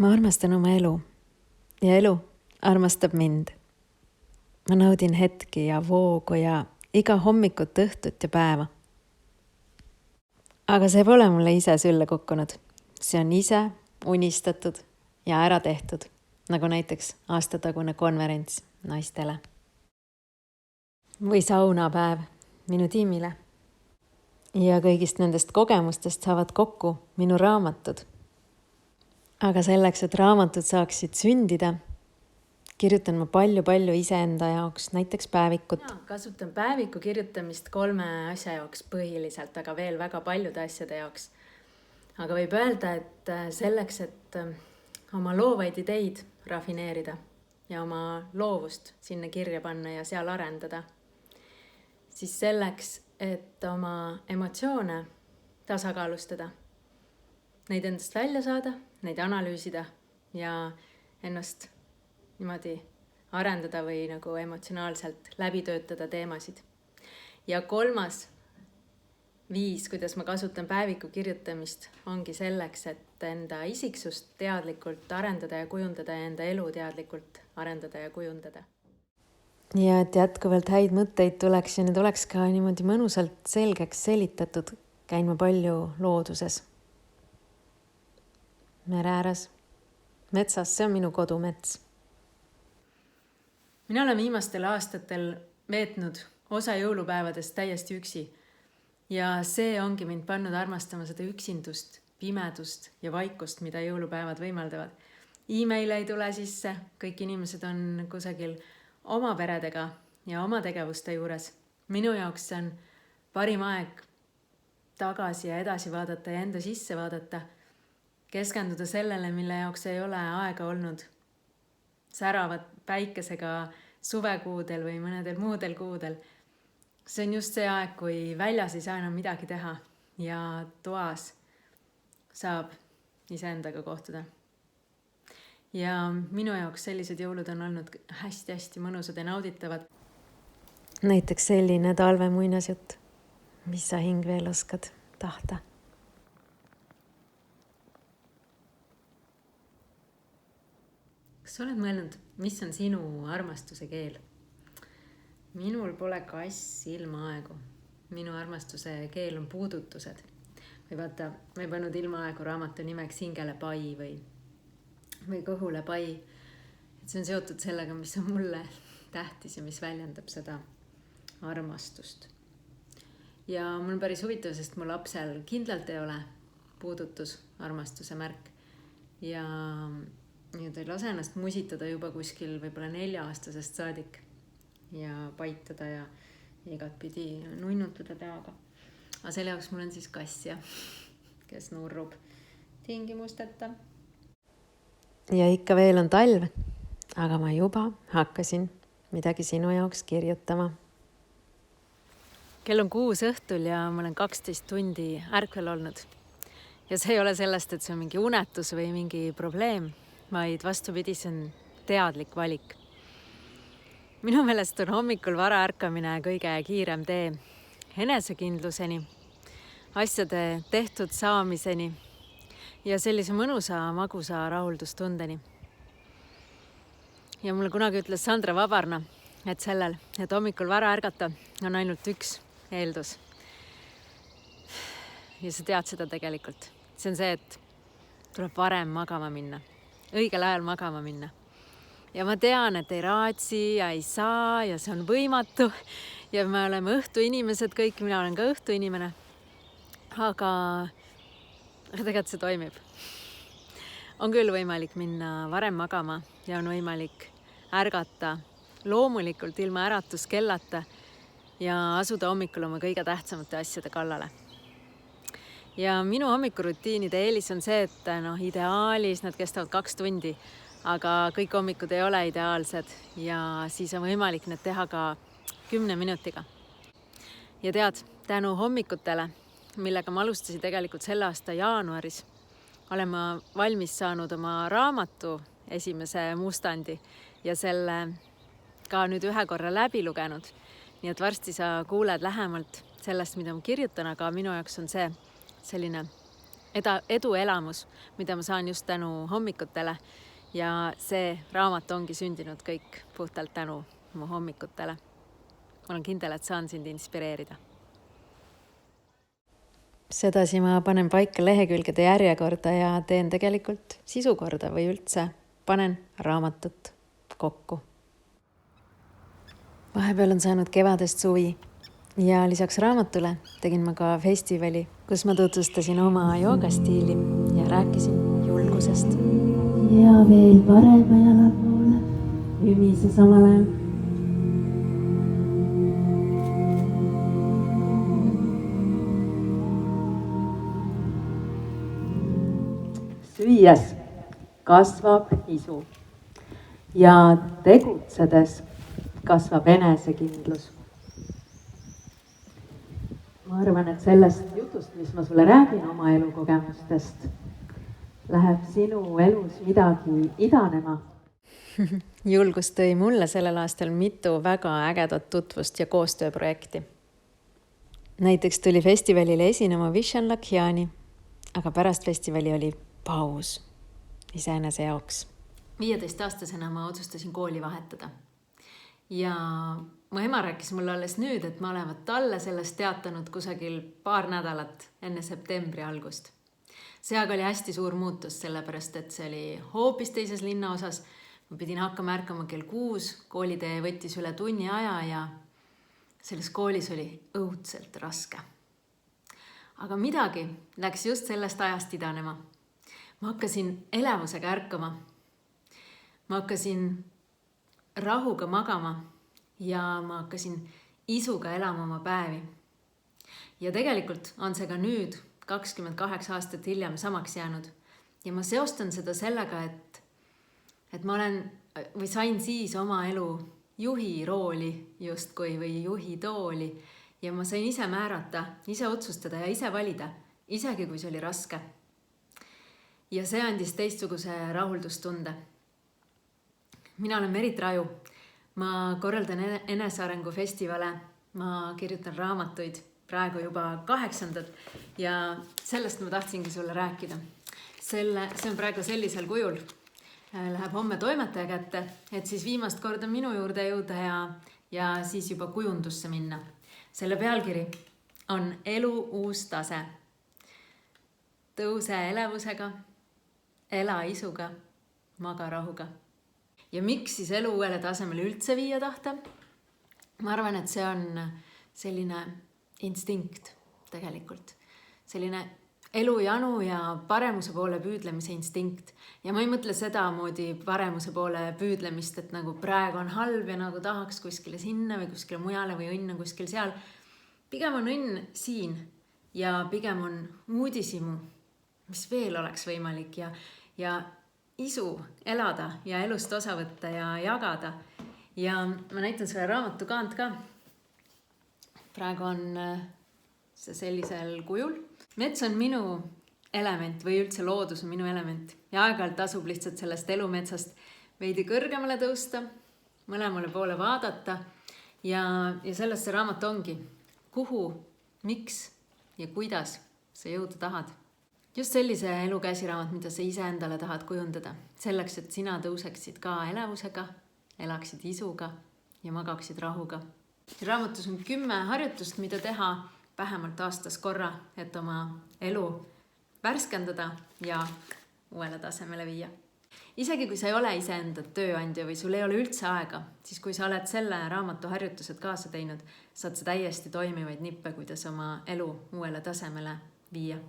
Ma armastan oma elu ja elu armastab mind. Ma naudin hetki ja voogu ja iga hommikut, õhtut ja päeva. Aga see pole mulle ise sülle kukkunud. See on ise unistatud ja ära tehtud, nagu näiteks aastatagune konverents naistele. Või saunapäev minu tiimile. Ja kõigist nendest kogemustest saavad kokku minu raamatud. Aga selleks, et raamatud saaksid sündida, kirjutan ma palju iseenda jaoks, näiteks päevikut. Kasutan päeviku kirjutamist 3 asja jaoks põhiliselt, aga veel väga paljude asjade jaoks. Aga võib öelda, et selleks, et oma loovaid ideid rafineerida ja oma loovust sinna kirja panna ja seal arendada, siis selleks, et oma emotsioone tasakaalustada, neid endast välja saada, neid analüüsida ja ennast niimoodi arendada või nagu emotsionaalselt läbi töötada teemasid. Ja 3. viis, kuidas ma kasutan päeviku kirjutamist, ongi selleks, et enda isiksust teadlikult arendada ja kujundada ja enda elu teadlikult arendada ja kujundada. Ja et jätkuvalt häid mõtteid tuleks ja need oleks ka niimoodi mõnusalt selgeks selitatud, käin ma palju looduses. Mere ääres, metsas, see on minu kodumets. Mina olen viimastel aastatel veetnud osa jõulupäevadest täiesti üksi ja see ongi mind pannud armastama seda üksindust, pimedust ja vaikust, mida jõulupäevad võimaldavad. E-mail ei tule sisse, kõik inimesed on kusagil oma peredega ja oma tegevuste juures. Minu jaoks see on parim aeg tagasi ja edasi vaadata ja enda sisse vaadata, keskenduda sellele, mille jaoks ei ole aega olnud säravad päikesega suvekuudel või mõnedel muudel kuudel. See on just see aeg, kui väljas ei saa enam midagi teha ja toas saab iseendaga kohtuda. Ja minu jaoks sellised jõulud on olnud hästi mõnusad ja nauditavad. Näiteks selline talve muinasjutt, mis sa hing veel oskad tahta. Kas sa oled mõelnud, mis on sinu armastuse keel? Minul pole kass ilma aegu. Minu armastuse keel on puudutused. Või vaata, ma ei pannud ilma aegu raamatu nimeks Hingele pai või Kõhule pai. Et see on seotud sellega, mis on mulle tähtis ja mis väljendab seda armastust. Ja mul on päris huvitav, sest mu lapsel kindlalt ei ole puudutus armastuse märk. Ja ta ei lase ennast musitada juba kuskil võib-olla 4-aastasest saadik ja paitada ja igat pidi nunnutada peaga. Aga selle jaoks mul on siis kassja, kes nurrub tingimusteta. Ja ikka veel on talv, aga ma juba hakkasin midagi sinu jaoks kirjutama. Kell on 6 õhtul ja ma olen 12 tundi ärkvel olnud. Ja see ei ole sellest, et see on mingi unetus või mingi probleem, vaid vastupidi, see on teadlik valik. Minu meelest on hommikul vara ärkamine kõige kiirem tee enesekindluseni, asjade tehtud saamiseni ja sellise mõnusa, magusa rahuldustundeni. Ja mulle kunagi ütles Sandra Vabarna, et sellel, et hommikul vara ärgata, on ainult üks eeldus. Ja sa tead seda tegelikult. See on see, et tuleb varem magama minna, õigel ajal magama minna. Ja ma tean, et ei raatsi ja ei saa ja see on võimatu ja me oleme õhtuinimesed kõik, mina olen ka õhtuinimene. Aga tegelikult see toimib. On küll võimalik minna varem magama ja on võimalik ärgata loomulikult ilma äratuskellata ja asuda hommikul oma kõige tähtsamate asjade kallale. Ja minu hommikurutiinide eelis on see, et ideaalis nad kestavad 2 tundi, aga kõik hommikud ei ole ideaalsed ja siis on võimalik need teha ka 10 minutiga. Ja tead, tänu hommikutele, millega ma alustasin tegelikult selle aasta jaanuaris, olen ma valmis saanud oma raamatu esimese mustandi ja selle ka nüüd 1 korra läbi lugenud. Nii et varsti sa kuuled lähemalt sellest, mida ma kirjutan, aga minu jaoks on see selline eduelamus, mida ma saan just tänu hommikutele. Ja see raamat ongi sündinud kõik puhtalt tänu mu hommikutele. Ma olen kindel, et saan sind inspireerida. Sedasi ma panen paika lehekülgede järjekorda ja teen tegelikult sisukorda või üldse panen raamatut kokku. Vahepeal on saanud kevadest suvi ja lisaks raamatule tegin ma ka festivali, kus ma tutvustasin oma joogastiili ja rääkisin julgusest. Ja veel parema jala poole, ümise samal ajal. Süües kasvab isu ja tegutsedes kasvab enesekindlus. Ma arvan, et sellest jutust, mis ma sulle räägin oma elukogemustest, läheb sinu elus midagi idanema. Julgus tõi mulle sellel aastal mitu väga ägedat tutvust ja koostööprojekti. Näiteks tuli festivalile esinema Vishen Lakhiani, aga pärast festivali oli paus iseenese jaoks. 15-aastasena ma otsustasin kooli vahetada. Ja mu ema rääkis mulle alles nüüd, et ma olevat talle sellest teatanud kusagil paar nädalat enne septembri algust. See aga oli hästi suur muutus, sellepärast et see oli hoopis teises linnaosas. Ma pidin hakkama ärkama kell 6, koolitee võttis üle tunni aja ja selles koolis oli õudselt raske. Aga midagi läks just sellest ajast idanema. Ma hakkasin elevusega ärkama. Ma hakkasin rahuga magama ja ma hakkasin isuga elama oma päevi. Ja tegelikult on see ka nüüd 28 aastat hiljem samaks jäänud. Ja ma seostan seda sellega, et ma olen või sain siis oma elu juhi rooli justkui või juhi tooli. Ja ma sain ise määrata, ise otsustada ja ise valida, isegi kui see oli raske. Ja see andis teistsuguse rahuldustunde. Mina olen Merit Raju. Ma korraldan enesearengu festivale. Ma kirjutan raamatuid praegu juba 8. ja sellest ma tahtsingi sulle rääkida. See on praegu sellisel kujul. Läheb homme toimetaja kätte, et siis viimast korda minu juurde jõuda ja siis juba kujundusse minna. Selle pealkiri on Elu uus tase. Tõuse elevusega, ela isuga, maga rahuga. Ja miks siis elu uuele tasemele üldse viia tahta? Ma arvan, et see on selline instinkt tegelikult. Selline elujanu ja paremuse poole püüdlemise instinkt. Ja ma ei mõtle seda moodi paremuse poole püüdlemist, et nagu praegu on halb ja nagu tahaks kuskile sinna või kuskile mujale või õnn on kuskil seal. Pigem on õnn siin ja pigem on uudisimu, mis veel oleks võimalik ja isu elada ja elust osa võtta ja jagada. Ja ma näitan selle raamatu kaant ka. Praegu on see sellisel kujul. Mets on minu element või üldse loodus on minu element. Ja aeg-ajalt tasub lihtsalt sellest elumetsast veidi kõrgemale tõusta, mõlemale poole vaadata ja sellest see raamat ongi. Kuhu, miks ja kuidas sa jõuda tahad. Just sellise elu käsiraamat, mida sa ise endale tahad kujundada. Selleks, et sina tõuseksid ka elevusega, elaksid isuga ja magaksid rahuga. See raamatus on 10 harjutust, mida teha vähemalt aastas korra, et oma elu värskendada ja uuele tasemele viia. Isegi kui sa ei ole iseenda tööandja või sul ei ole üldse aega, siis kui sa oled selle raamatu harjutused kaasa teinud, saad sa täiesti toimivaid nippe, kuidas oma elu uuele tasemele viia.